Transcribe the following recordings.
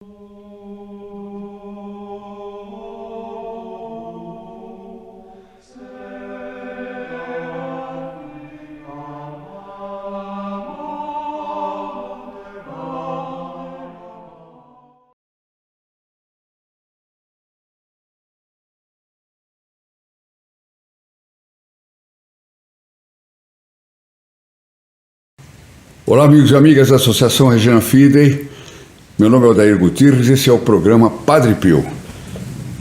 Olá, amigos e amigas da Associação Regina Fidei. Meu nome é Odair Gutierrez e esse é o programa Padre Pio.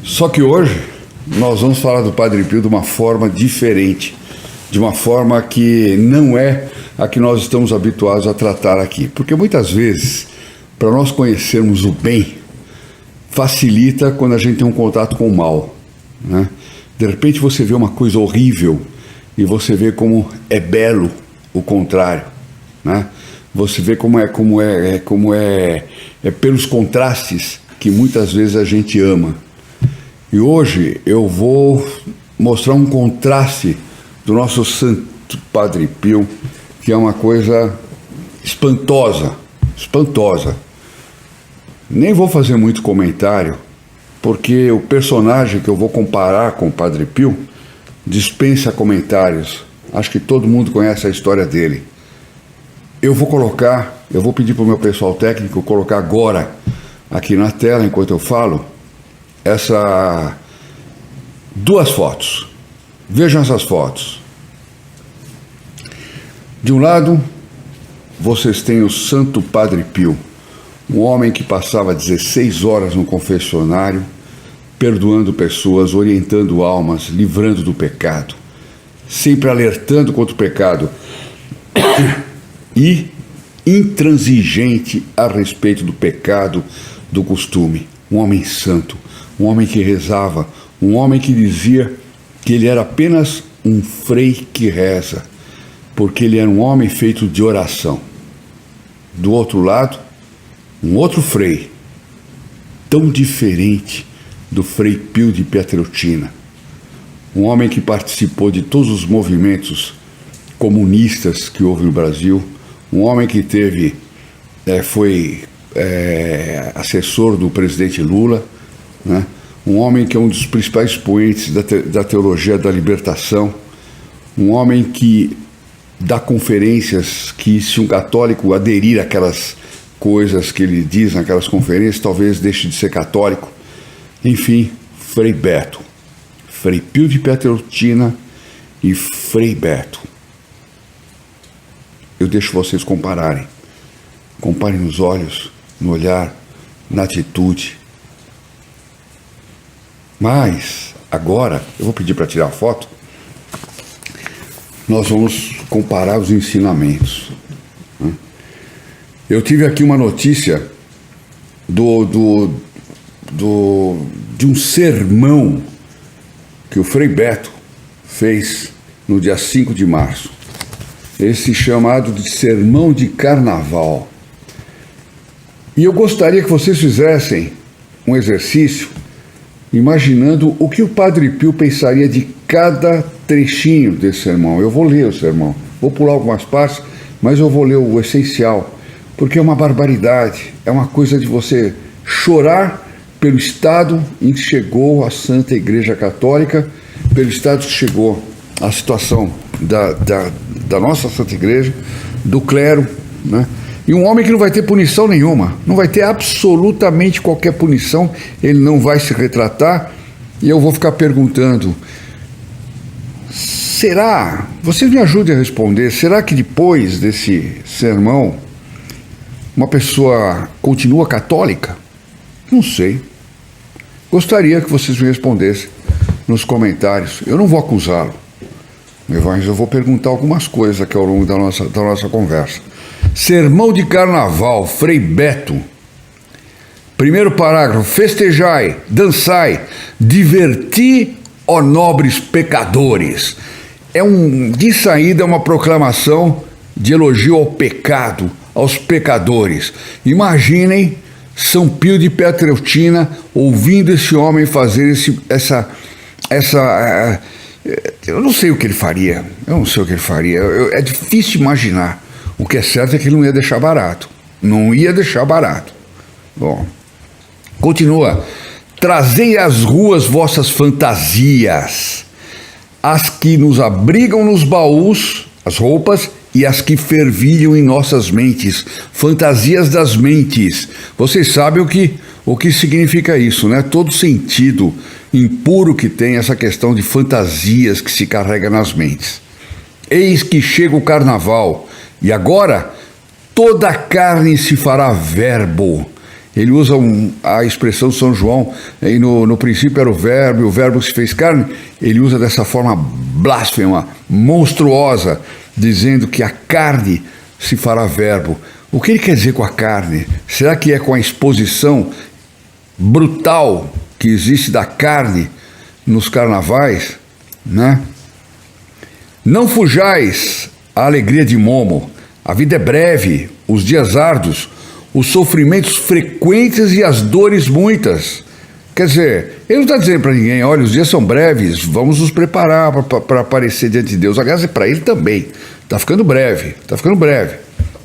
Só que hoje nós vamos falar do Padre Pio de uma forma diferente, de uma forma que não é a que nós estamos habituados a tratar aqui. Porque muitas vezes, para nós conhecermos o bem, facilita quando a gente tem um contato com o mal, né? De repente você vê uma coisa horrível e você vê como é belo o contrário, né? Você vê como é pelos contrastes que muitas vezes a gente ama. E hoje eu vou mostrar um contraste do nosso Santo Padre Pio, que é uma coisa espantosa. Nem vou fazer muito comentário, porque o personagem que eu vou comparar com o Padre Pio dispensa comentários. Acho que todo mundo conhece a história dele. Eu vou pedir para o meu pessoal técnico colocar agora, aqui na tela, enquanto eu falo, duas fotos. Vejam essas fotos. De um lado, vocês têm o Santo Padre Pio, um homem que passava 16 horas no confessionário, perdoando pessoas, orientando almas, livrando do pecado, sempre alertando contra o pecado e intransigente a respeito do pecado, do costume. Um homem santo, um homem que rezava, um homem que dizia que ele era apenas um frei que reza, porque ele era um homem feito de oração. Do outro lado, um outro frei, tão diferente do Frei Pio de Pietrelcina, um homem que participou de todos os movimentos comunistas que houve no Brasil, um homem que foi assessor do presidente Lula, né? Um homem que é um dos principais expoentes da teologia da libertação, um homem que dá conferências que, se um católico aderir àquelas coisas que ele diz naquelas conferências, talvez deixe de ser católico. Enfim, Frei Beto, Frei Pio de Pietrelcina e Frei Beto. Eu deixo vocês compararem. Comparem nos olhos, no olhar, na atitude. Mas, agora, eu vou pedir para tirar a foto. Nós vamos comparar os ensinamentos. Eu tive aqui uma notícia de um sermão que o Frei Beto fez no dia 5 de março. Esse chamado de Sermão de Carnaval. E eu gostaria que vocês fizessem um exercício imaginando o que o Padre Pio pensaria de cada trechinho desse sermão. Eu vou ler o sermão, vou pular algumas partes, mas eu vou ler o essencial, porque é uma barbaridade, é uma coisa de você chorar pelo estado em que chegou a Santa Igreja Católica, pelo estado que chegou a situação da nossa Santa Igreja, do clero, né? E um homem que não vai ter punição nenhuma, não vai ter absolutamente qualquer punição, ele não vai se retratar, e eu vou ficar perguntando, será, vocês me ajudem a responder, será que depois desse sermão, uma pessoa continua católica? Não sei. Gostaria que vocês me respondessem nos comentários. Eu não vou acusá-lo, mas eu vou perguntar algumas coisas aqui ao longo da nossa conversa. Sermão de Carnaval, Frei Beto. Primeiro parágrafo: festejai, dançai, diverti, ó nobres pecadores. De saída, é uma proclamação de elogio ao pecado, aos pecadores. Imaginem São Pio de Pietrelcina ouvindo esse homem fazer eu não sei o que ele faria, é difícil imaginar. O que é certo é que ele não ia deixar barato, Bom, Continua. Trazei às ruas vossas fantasias, as que nos abrigam nos baús, as roupas, e as que fervilham em nossas mentes, fantasias das mentes. Vocês sabem o que significa isso, né? Todo sentido impuro que tem essa questão de fantasias que se carrega nas mentes. Eis que chega o carnaval, e agora toda a carne se fará verbo. Ele usa a expressão São João, e no princípio era o verbo se fez carne. Ele usa dessa forma blasfema, monstruosa, dizendo que a carne se fará verbo. O que ele quer dizer com a carne? Será que é com a exposição brutal que existe da carne nos carnavais, né? Não fujais a alegria de Momo. A vida é breve, os dias árduos, os sofrimentos frequentes e as dores muitas. Quer dizer, ele não está dizendo para ninguém, olha, os dias são breves, vamos nos preparar para aparecer diante de Deus. Aliás, é para ele também. Está ficando breve,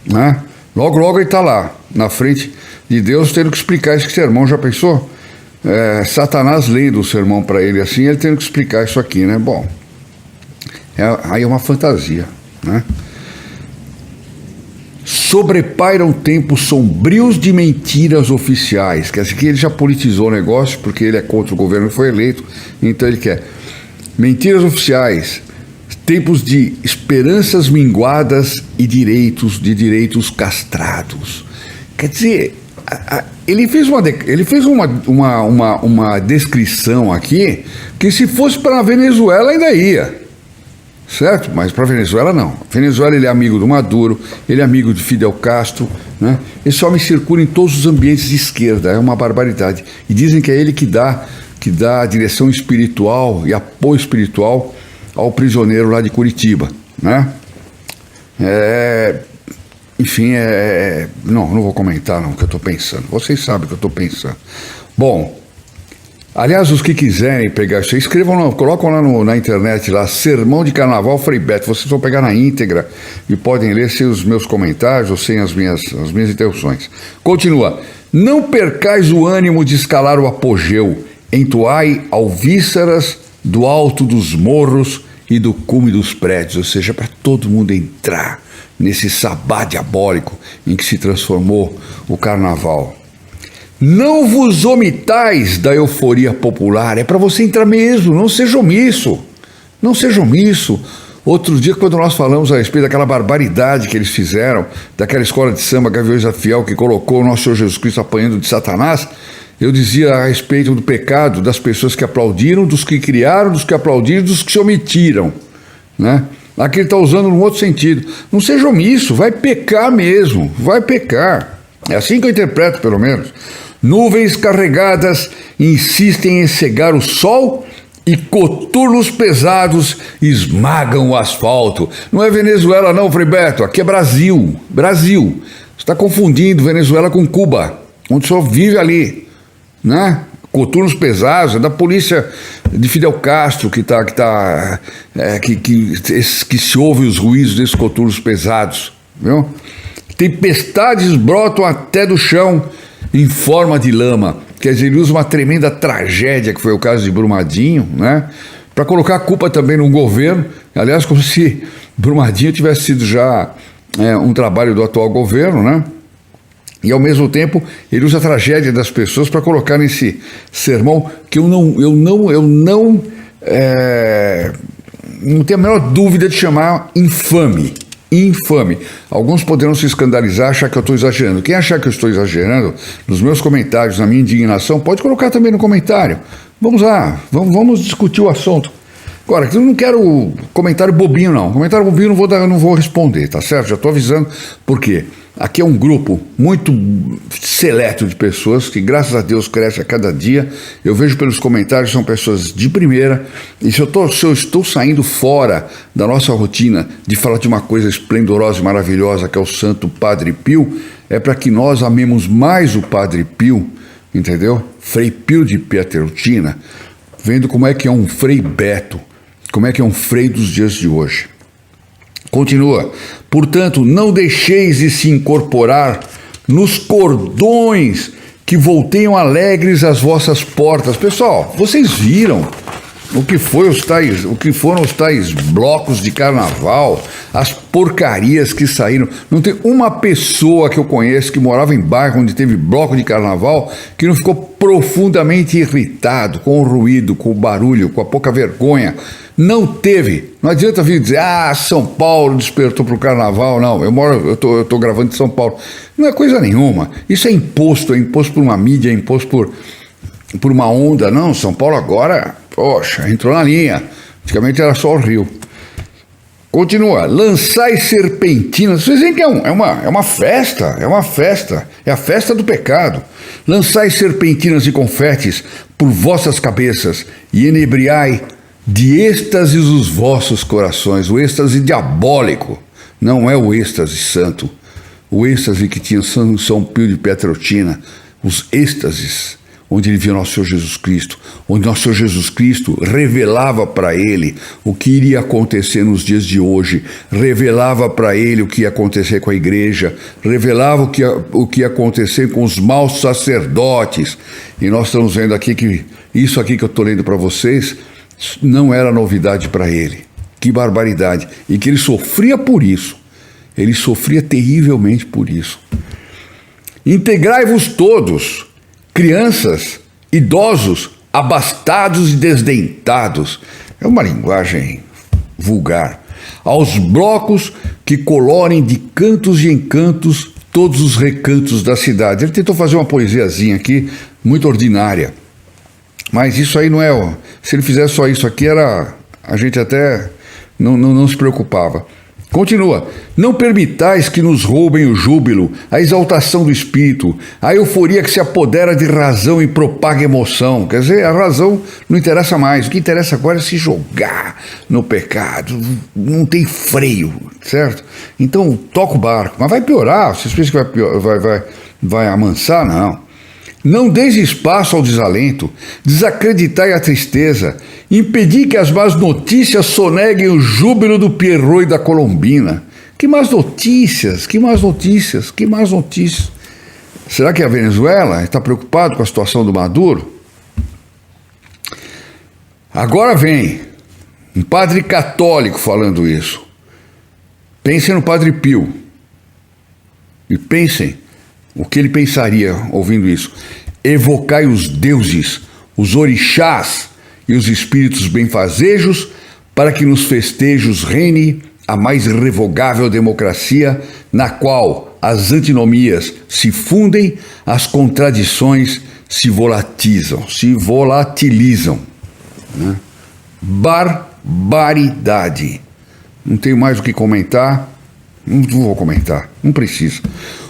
né? Logo, logo ele está lá, na frente de Deus, tendo que explicar esse sermão. Já pensou? Satanás lendo o sermão para ele assim, ele tendo que explicar isso aqui, né? Bom, aí é uma fantasia, né? Sobrepairam tempos sombrios de mentiras oficiais. Quer dizer que ele já politizou o negócio, porque ele é contra o governo que foi eleito, então ele quer mentiras oficiais, tempos de esperanças minguadas e direitos castrados. Quer dizer, ele fez uma descrição aqui que, se fosse para a Venezuela, ainda ia. Certo? Mas para a Venezuela não. A Venezuela, ele é amigo do Maduro, ele é amigo de Fidel Castro, né? Esse homem circula em todos os ambientes de esquerda, é uma barbaridade. E dizem que é ele que dá a direção espiritual e apoio espiritual ao prisioneiro lá de Curitiba, né? Enfim, não vou comentar não, o que eu estou pensando. Vocês sabem o que eu estou pensando. Bom, aliás, os que quiserem pegar isso aí, escrevam, colocam lá na internet, lá, Sermão de Carnaval Frei Beto. Vocês vão pegar na íntegra e podem ler sem os meus comentários ou sem as minhas interrupções. Continua. Não percais o ânimo de escalar o apogeu, entoai alvíceras do alto dos morros e do cume dos prédios, ou seja, para todo mundo entrar nesse sabá diabólico em que se transformou o carnaval. Não vos omitais da euforia popular, é para você entrar mesmo, não seja omisso, não seja omisso. Outro dia, quando nós falamos a respeito daquela barbaridade que eles fizeram, daquela escola de samba Gaviões da Fiel que colocou o nosso Senhor Jesus Cristo apanhando de Satanás, eu dizia a respeito do pecado das pessoas que aplaudiram, dos que criaram, dos que aplaudiram, dos que se omitiram, né? Aqui ele está usando num outro sentido. Não seja omisso, vai pecar mesmo, vai pecar. É assim que eu interpreto, pelo menos. Nuvens carregadas insistem em cegar o sol e coturnos pesados esmagam o asfalto. Não é Venezuela não, Frei Beto, aqui é Brasil. Brasil. Você está confundindo Venezuela com Cuba, onde só vive ali, né? Coturnos pesados, é da polícia de Fidel Castro que se ouve os ruídos desses coturnos pesados, viu? Tempestades brotam até do chão em forma de lama. Quer dizer, ele usa uma tremenda tragédia, que foi o caso de Brumadinho, né? Para colocar a culpa também no governo, aliás, como se Brumadinho tivesse sido já um trabalho do atual governo, né? E ao mesmo tempo ele usa a tragédia das pessoas para colocar nesse sermão que eu não tenho a menor dúvida de chamar infame. Infame. Alguns poderão se escandalizar, achar que eu estou exagerando. Quem achar que eu estou exagerando, nos meus comentários, na minha indignação, pode colocar também no comentário. Vamos lá, vamos discutir o assunto. Agora, eu não quero comentário bobinho, não. Comentário bobinho eu não vou responder, tá certo? Já estou avisando, por quê? Aqui é um grupo muito seleto de pessoas que, graças a Deus, cresce a cada dia. Eu vejo pelos comentários, são pessoas de primeira. E se eu estou saindo fora da nossa rotina de falar de uma coisa esplendorosa e maravilhosa que é o Santo Padre Pio, é para que nós amemos mais o Padre Pio, entendeu? Frei Pio de Pietrelcina, vendo como é que é um Frei Beto, como é que é um frei dos dias de hoje. Continua. Portanto, não deixeis de se incorporar nos cordões que volteiam alegres às vossas portas. Pessoal, vocês viram o que foram os tais blocos de carnaval, as porcarias que saíram. Não tem uma pessoa que eu conheço que morava em bairro onde teve bloco de carnaval que não ficou profundamente irritado com o ruído, com o barulho, com a pouca vergonha. Não teve. Não adianta vir dizer, São Paulo despertou para o carnaval. Não, eu tô gravando de São Paulo. Não é coisa nenhuma. Isso é imposto por uma mídia, é imposto por uma onda. Não, São Paulo agora, poxa, entrou na linha. Antigamente era só o Rio. Continua, lançai serpentinas. Vocês veem que é uma festa, é a festa do pecado. Lançai serpentinas e confetes por vossas cabeças e enebriai de êxtase os vossos corações. O êxtase diabólico não é o êxtase santo, o êxtase que tinha São Pio de Pietrelcina, os êxtases onde ele via nosso Senhor Jesus Cristo, onde nosso Senhor Jesus Cristo revelava para ele o que iria acontecer nos dias de hoje, revelava para ele o que ia acontecer com a igreja, revelava o que ia acontecer com os maus sacerdotes. E nós estamos vendo aqui que isso aqui que eu estou lendo para vocês não era novidade para ele. Que barbaridade. E que ele sofria por isso. Ele sofria terrivelmente por isso. Integrai-vos todos, crianças, idosos, abastados e desdentados. É uma linguagem vulgar. Aos blocos que colorem de cantos e encantos todos os recantos da cidade. Ele tentou fazer uma poesiazinha aqui, muito ordinária. Mas isso aí não é... Se ele fizesse só isso aqui, a gente até não se preocupava. Continua. Não permitais que nos roubem o júbilo, a exaltação do espírito, a euforia que se apodera de razão e propaga emoção. Quer dizer, a razão não interessa mais. O que interessa agora é se jogar no pecado. Não tem freio, certo? Então, toca o barco. Mas vai piorar. Vocês pensam que vai amansar? Não. Não deis espaço ao desalento, desacreditai a tristeza, impedi que as más notícias soneguem o júbilo do Pierrot e da Colombina. Que más notícias, que más notícias, que más notícias. Será que a Venezuela está preocupado com a situação do Maduro? Agora vem um padre católico falando isso. Pensem no Padre Pio e pensem o que ele pensaria ouvindo isso. Evocai os deuses, os orixás e os espíritos benfazejos para que nos festejos reine a mais irrevogável democracia, na qual as antinomias se fundem, as contradições se volatilizam. Né? Barbaridade. Não tenho mais o que comentar. Não vou comentar, não preciso.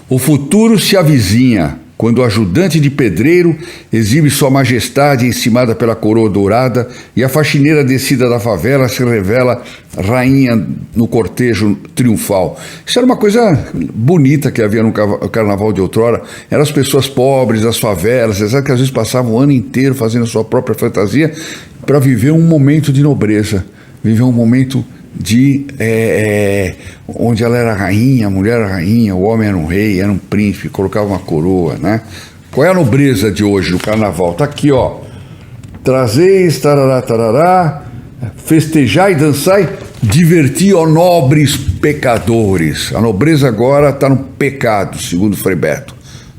O futuro se avizinha, quando o ajudante de pedreiro exibe sua majestade encimada pela coroa dourada e a faxineira descida da favela se revela rainha no cortejo triunfal. Isso era uma coisa bonita que havia no carnaval de outrora. Eram as pessoas pobres, as favelas, que às vezes passavam o ano inteiro fazendo a sua própria fantasia para viver um momento de nobreza, viver um momento onde ela era rainha, a mulher era rainha, o homem era um rei, era um príncipe, colocava uma coroa, né? Qual é a nobreza de hoje no carnaval? Tá aqui, ó. Trazeis, tarará, tarará, festejai e dançai, diverti, ó nobres pecadores. A nobreza agora está no pecado, segundo Frei Beto.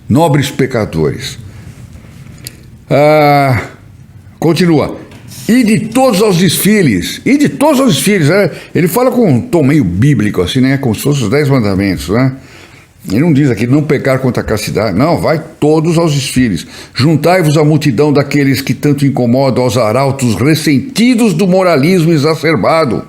Nobres pecadores. Continua. E de todos aos desfiles, né? Ele fala com um tom meio bíblico, assim, né? Como se fossem os 10 mandamentos, né? Ele não diz aqui, não pecar contra a castidade. Não, vai todos aos desfiles. Juntai-vos à multidão daqueles que tanto incomodam aos arautos ressentidos do moralismo exacerbado.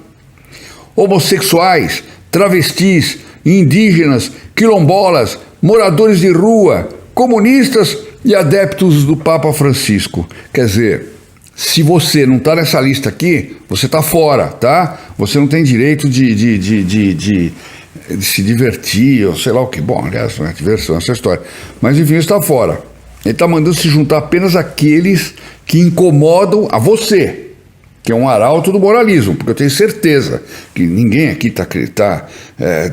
Homossexuais, travestis, indígenas, quilombolas, moradores de rua, comunistas e adeptos do Papa Francisco. Quer dizer... Se você não está nessa lista aqui, você está fora, tá? Você não tem direito de se divertir, ou sei lá o que. Bom, aliás, não é diversão, essa história. Mas enfim, está fora. Ele está mandando se juntar apenas aqueles que incomodam a você. que é um arauto do moralismo, porque eu tenho certeza que ninguém aqui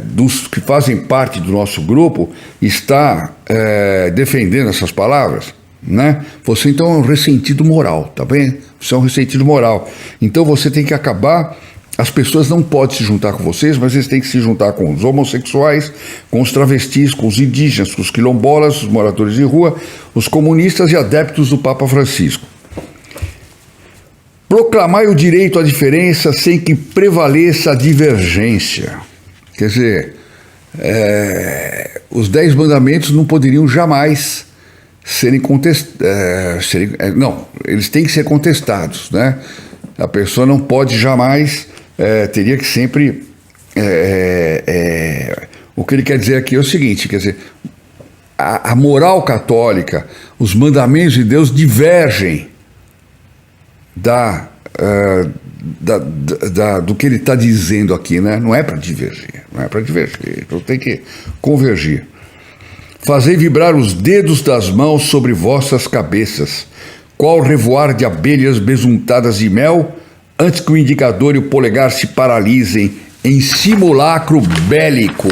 dos que fazem parte do nosso grupo está defendendo essas palavras, né? Você então é um ressentido moral, tá bem? Você é um ressentido moral. Então você tem que acabar. As pessoas não podem se juntar com vocês, mas eles têm que se juntar com os homossexuais, com os travestis, com os indígenas, com os quilombolas, os moradores de rua, os comunistas e adeptos do Papa Francisco. Proclamai o direito à diferença sem que prevaleça a divergência. Quer dizer, os 10 mandamentos não poderiam jamais serem contestados. Não, eles têm que ser contestados, né? A pessoa não pode jamais... teria que sempre... o que ele quer dizer aqui é o seguinte, quer dizer, a moral católica, os mandamentos de Deus divergem do que ele está dizendo aqui, né? Não é para divergir, então tem que convergir. Fazei vibrar os dedos das mãos sobre vossas cabeças, qual revoar de abelhas besuntadas de mel, antes que o indicador e o polegar se paralisem em simulacro bélico.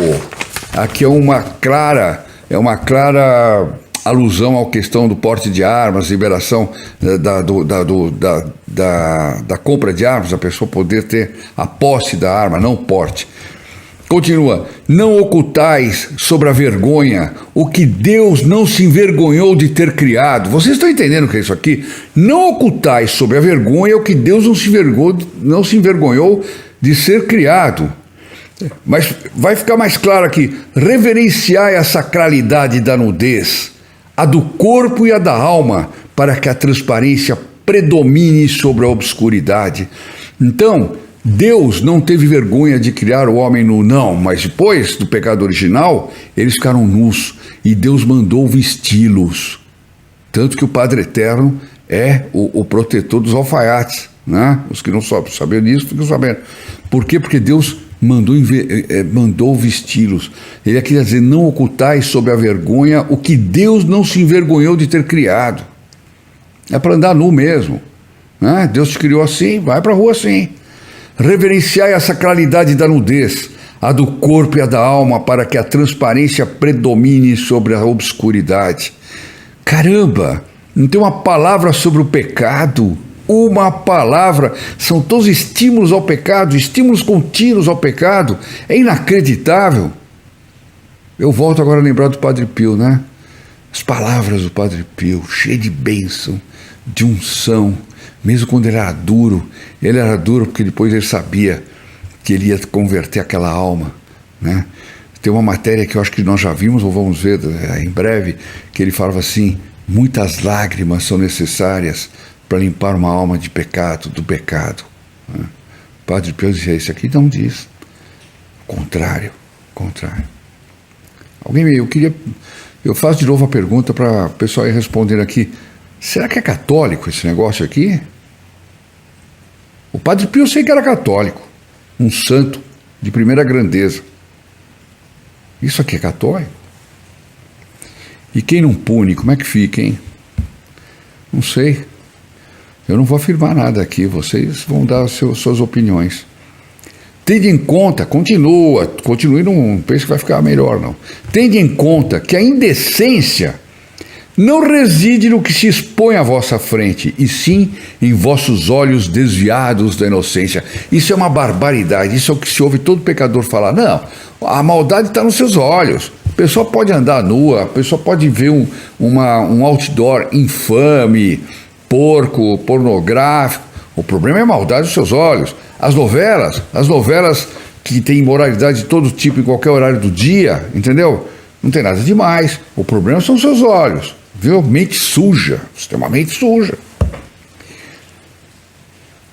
Aqui é uma clara alusão à questão do porte de armas, liberação da compra de armas, a pessoa poder ter a posse da arma, não porte. Continua, não ocultais sobre a vergonha o que Deus não se envergonhou de ter criado. Vocês estão entendendo o que é isso aqui? Não ocultais sobre a vergonha o que Deus não se envergonhou de ser criado. Mas vai ficar mais claro aqui, reverenciai a sacralidade da nudez, a do corpo e a da alma, para que a transparência predomine sobre a obscuridade. Então, Deus não teve vergonha de criar o homem nu, não, mas depois do pecado original, eles ficaram nus e Deus mandou vesti-los. Tanto que o Padre Eterno é o protetor dos alfaiates, né? Os que não sabiam disso, ficam sabendo. Por quê? Porque Deus mandou vesti-los. Ele queria dizer, não ocultais sob a vergonha o que Deus não se envergonhou de ter criado. É para andar nu mesmo, né? Deus te criou assim, vai para a rua assim. Reverenciai a sacralidade da nudez, a do corpo e a da alma, para que a transparência predomine sobre a obscuridade. Caramba, não tem uma palavra sobre o pecado? Uma palavra, são todos estímulos ao pecado, estímulos contínuos ao pecado. É inacreditável. Eu volto agora a lembrar do Padre Pio, né? As palavras do Padre Pio, cheio de bênção, de unção. Mesmo quando ele era duro porque depois ele sabia que ele ia converter aquela alma, né? Tem uma matéria que eu acho que nós já vimos, ou vamos ver em breve, que ele falava assim, muitas lágrimas são necessárias para limpar uma alma de pecado, do pecado, né? O Padre Pio dizia, isso aqui não diz. Contrário. Eu faço de novo a pergunta para o pessoal ir respondendo aqui. Será que é católico esse negócio aqui? O Padre Pio eu sei que era católico, um santo de primeira grandeza. Isso aqui é católico? E quem não pune, como é que fica, hein? Não sei. Eu não vou afirmar nada aqui, vocês vão dar suas opiniões. Tende em conta, continue, não pense que vai ficar melhor, não. Tende em conta que a indecência não reside no que se expõe à vossa frente, e sim em vossos olhos desviados da inocência. Isso é uma barbaridade, isso é o que se ouve todo pecador falar. Não, a maldade está nos seus olhos. A pessoa pode andar nua, a pessoa pode ver um outdoor infame, porco, pornográfico. O problema é a maldade dos seus olhos. As novelas que têm imoralidade de todo tipo em qualquer horário do dia, entendeu? Não tem nada demais. O problema são os seus olhos. Viu? Mente suja, extremamente suja.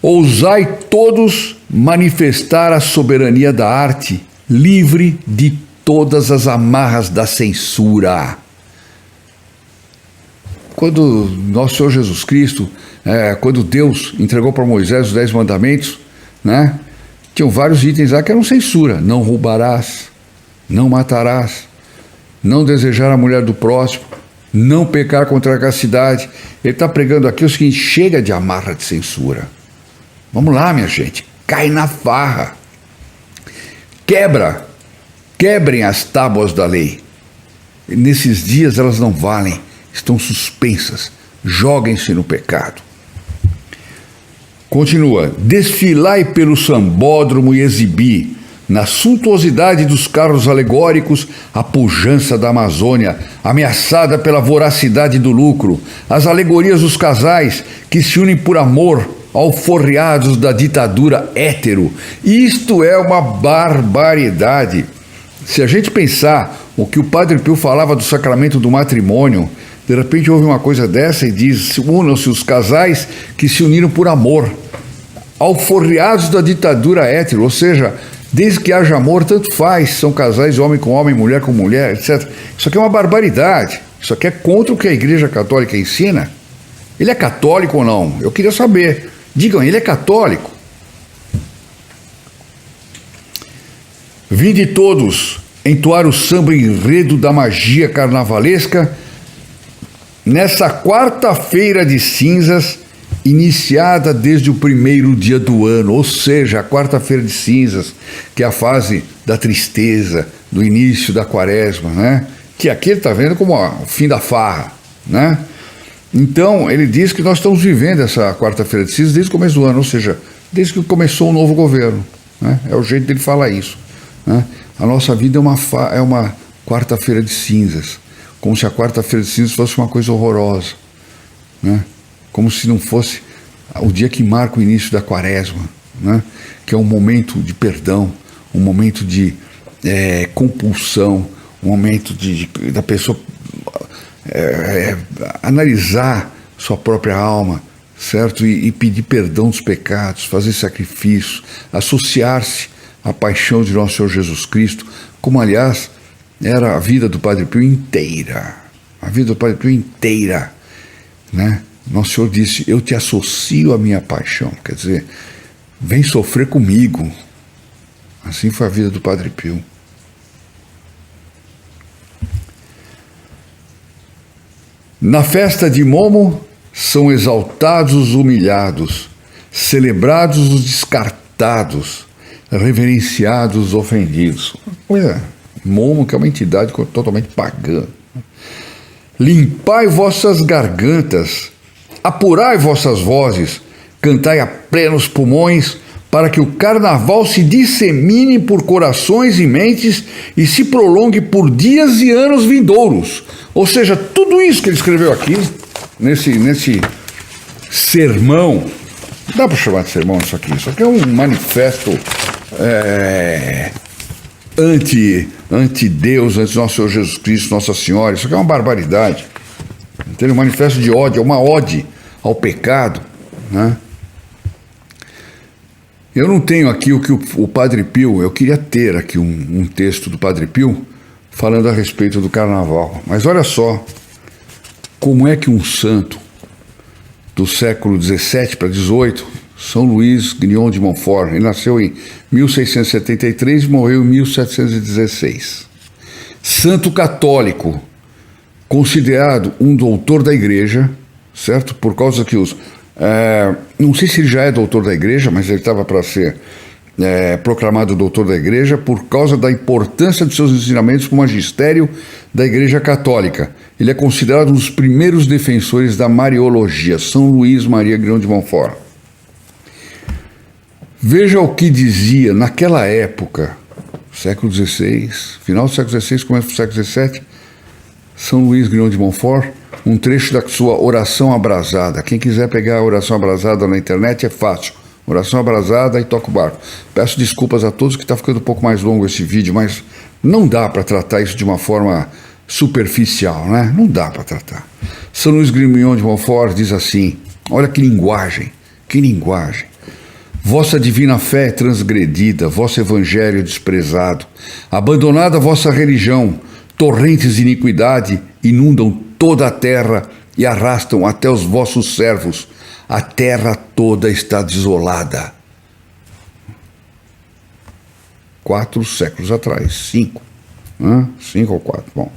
Ousai todos manifestar a soberania da arte, livre de todas as amarras da censura. Quando nosso Senhor Jesus Cristo, quando Deus entregou para Moisés os 10 mandamentos, né, tinham vários itens lá que eram censura. Não roubarás, não matarás, não desejar a mulher do próximo, não pecar contra a castidade. Ele está pregando aqui o seguinte, chega de amarra de censura. Vamos lá, minha gente, cai na farra. Quebrem as tábuas da lei. Nesses dias elas não valem, estão suspensas. Joguem-se no pecado. Continua: desfilai pelo sambódromo e exibi, na suntuosidade dos carros alegóricos, a pujança da Amazônia, ameaçada pela voracidade do lucro, as alegorias dos casais que se unem por amor, alforreados da ditadura hétero. Isto é uma barbaridade. Se a gente pensar o que o Padre Pio falava do sacramento do matrimônio, de repente houve uma coisa dessa e diz: unam-se os casais que se uniram por amor, alforreados da ditadura hétero, ou seja, desde que haja amor, tanto faz, são casais homem com homem, mulher com mulher, etc. Isso aqui é uma barbaridade, isso aqui é contra o que a Igreja Católica ensina. Ele é católico ou não? Eu queria saber. Digam, ele é católico? Vinde todos entoar o samba enredo da magia carnavalesca nessa quarta-feira de cinzas, iniciada desde o primeiro dia do ano, ou seja, a quarta-feira de cinzas, que é a fase da tristeza, do início da quaresma, né? Que aqui ele está vendo como o fim da farra, né? Então, ele diz que nós estamos vivendo essa quarta-feira de cinzas desde o começo do ano, ou seja, desde que começou o novo governo, né? É o jeito dele falar isso, né? A nossa vida é uma quarta-feira de cinzas, como se a quarta-feira de cinzas fosse uma coisa horrorosa, né? Como se não fosse o dia que marca o início da quaresma, né? Que é um momento de perdão, um momento de compulsão, um momento da pessoa analisar sua própria alma, certo? E pedir perdão dos pecados, fazer sacrifício, associar-se à paixão de nosso Senhor Jesus Cristo, como aliás era a vida do Padre Pio inteira, a vida do Padre Pio inteira, né? Nosso Senhor disse: eu te associo à minha paixão, quer dizer, vem sofrer comigo. Assim foi a vida do Padre Pio. Na festa de Momo são exaltados os humilhados, celebrados os descartados, reverenciados os ofendidos. Olha, Momo, que é uma entidade totalmente pagã. Limpai vossas gargantas, apurai vossas vozes, cantai a plenos pulmões, para que o carnaval se dissemine por corações e mentes e se prolongue por dias e anos vindouros. Ou seja, tudo isso que ele escreveu aqui, nesse sermão, dá para chamar de sermão isso aqui é um manifesto anti-Deus, anti nosso Senhor Jesus Cristo, Nossa Senhora. Isso aqui é uma barbaridade. Tem um manifesto de ódio, uma ode ao pecado, né? Eu não tenho aqui o que o Padre Pio, eu queria ter aqui um texto do Padre Pio falando a respeito do carnaval. Mas olha só como é que um santo do século XVII para XVIII, São Luís Grignion de Montfort, ele nasceu em 1673 e morreu em 1716. Santo católico, considerado um doutor da igreja, certo? Por causa que não sei se ele já é doutor da igreja, mas ele estava para ser proclamado doutor da igreja por causa da importância de seus ensinamentos para o magistério da Igreja Católica. Ele é considerado um dos primeiros defensores da Mariologia, São Luís Maria Grignion de Montfort. Veja o que dizia naquela época, século XVI, final do século XVI, começo do século XVII, São Luís Grignion de Montfort, um trecho da sua oração abrasada. Quem quiser pegar a oração abrasada na internet é fácil. Oração abrasada e toca o barco. Peço desculpas a todos que está ficando um pouco mais longo esse vídeo, mas não dá para tratar isso de uma forma superficial, né? Não dá para tratar. São Luís Grignion de Montfort diz assim, olha que linguagem, que linguagem. Vossa divina fé é transgredida, vosso evangelho desprezado, abandonada a vossa religião, torrentes de iniquidade inundam toda a terra e arrastam até os vossos servos. A terra toda está desolada. 4 séculos atrás, 5. 5 ou 4, bom.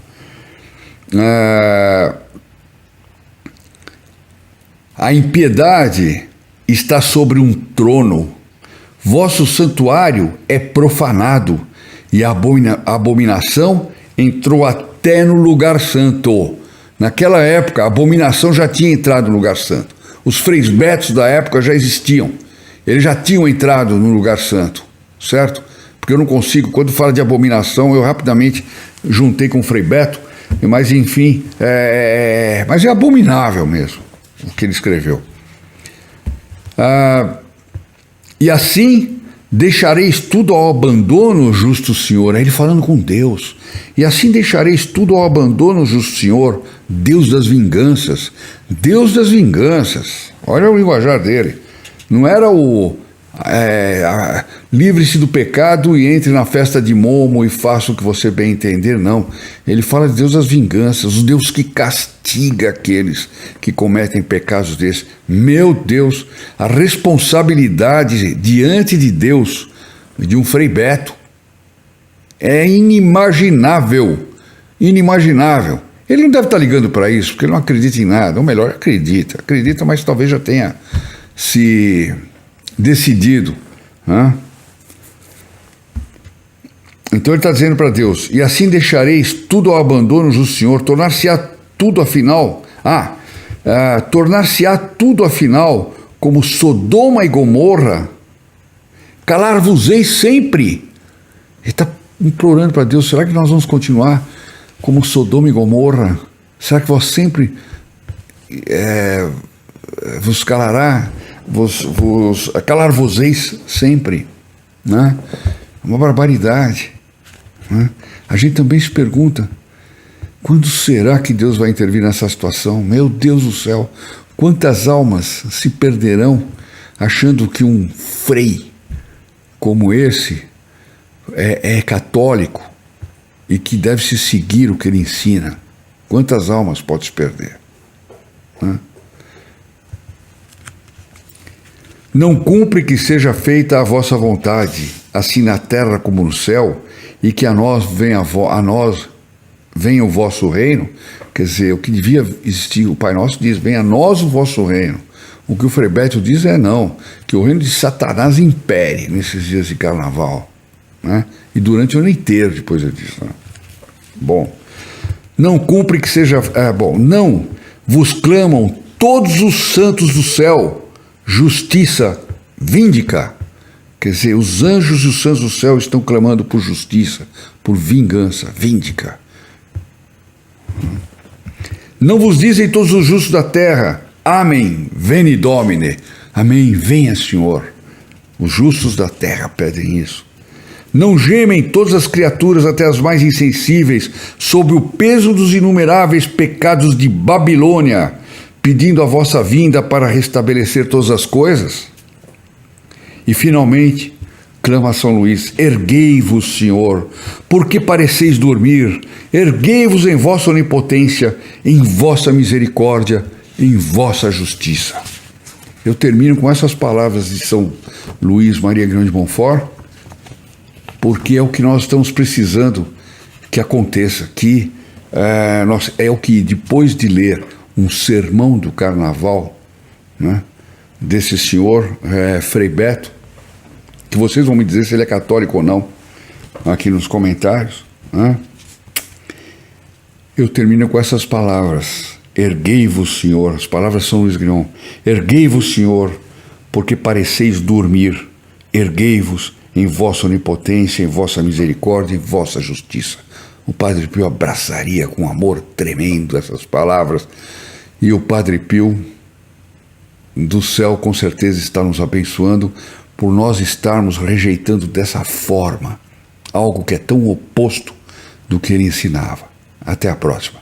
A impiedade está sobre um trono. Vosso santuário é profanado, e a abominação entrou até no lugar santo. Naquela época, a abominação já tinha entrado no lugar santo. Os freis betos da época já existiam. Eles já tinham entrado no lugar santo, certo? Porque eu não consigo, quando fala de abominação, eu rapidamente juntei com o Frei Beto, mas enfim, mas é abominável mesmo o que ele escreveu. E assim deixareis tudo ao abandono, justo Senhor. É ele falando com Deus. E assim deixareis tudo ao abandono, justo Senhor, Deus das vinganças. Deus das vinganças. Olha o linguajar dele. Não era o livre-se do pecado e entre na festa de Momo e faça o que você bem entender, não. Ele fala de Deus das vinganças, o Deus que castiga aqueles que cometem pecados desses. Meu Deus, a responsabilidade diante de Deus de um Frei Beto é inimaginável, inimaginável. Ele não deve estar ligando para isso, porque ele não acredita em nada, ou melhor, acredita, mas talvez já tenha se decidido. Então ele está dizendo para Deus: e assim deixareis tudo ao abandono do Senhor, tornar-se-á tudo afinal, tornar-se-á tudo afinal como Sodoma e Gomorra, calar-vos-eis sempre. Ele está implorando para Deus: será que nós vamos continuar como Sodoma e Gomorra? Será que vós sempre vos calará? Calar-vos-eis sempre, né? Uma barbaridade, né? A gente também se pergunta: quando será que Deus vai intervir nessa situação? Meu Deus do céu, quantas almas se perderão achando que um frei como esse é católico e que deve se seguir o que ele ensina? Quantas almas pode se perder, né? Não cumpre que seja feita a vossa vontade, assim na terra como no céu, e que a nós venha o vosso reino. Quer dizer, o que devia existir, o Pai Nosso diz: venha a nós o vosso reino. O que o Frei Beto diz é não, que o reino de Satanás impere nesses dias de carnaval, né? E durante o ano inteiro, depois ele diz, né? Bom, não cumpre que seja... não vos clamam todos os santos do céu, justiça víndica. Quer dizer, os anjos e os santos do céu estão clamando por justiça, por vingança, víndica. Não vos dizem todos os justos da terra: Amém, veni Domine. Amém, venha Senhor. Os justos da terra pedem isso. Não gemem todas as criaturas, até as mais insensíveis, sob o peso dos inumeráveis pecados de Babilônia, pedindo a vossa vinda para restabelecer todas as coisas? E finalmente, clama São Luís: erguei-vos, Senhor, porque pareceis dormir, erguei-vos em vossa onipotência, em vossa misericórdia, em vossa justiça. Eu termino com essas palavras de São Luís Maria Grão de Montfort, porque é o que nós estamos precisando que aconteça, que é o que, depois de ler um sermão do carnaval, né, desse senhor Frei Beto, que vocês vão me dizer se ele é católico ou não, aqui nos comentários, né? Eu termino com essas palavras: erguei-vos, Senhor. As palavras de São Luís Grignon: erguei-vos, Senhor, porque pareceis dormir, erguei-vos em vossa onipotência, em vossa misericórdia, em vossa justiça. O Padre Pio abraçaria com amor tremendo essas palavras, e o Padre Pio do céu com certeza está nos abençoando por nós estarmos rejeitando dessa forma algo que é tão oposto do que ele ensinava. Até a próxima.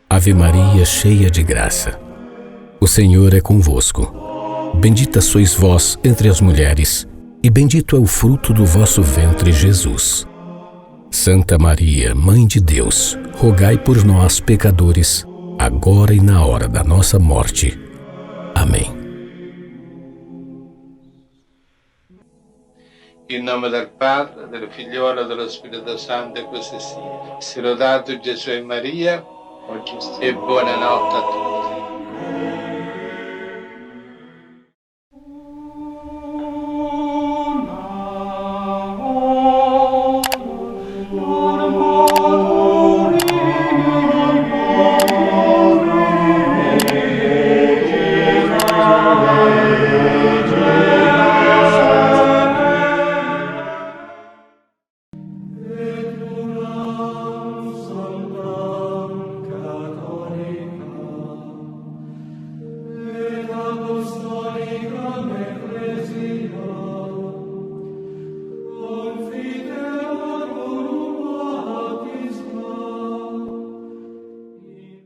Ave Maria, cheia de graça, o Senhor é convosco. Bendita sois vós entre as mulheres, e bendito é o fruto do vosso ventre, Jesus. Santa Maria, Mãe de Deus, rogai por nós, pecadores, agora e na hora da nossa morte. Amém. In nome del Padre, del Figliolo e dello Spirito Santo, e così sia. Sia lodato Gesù e Maria, E buonanotte a tutti.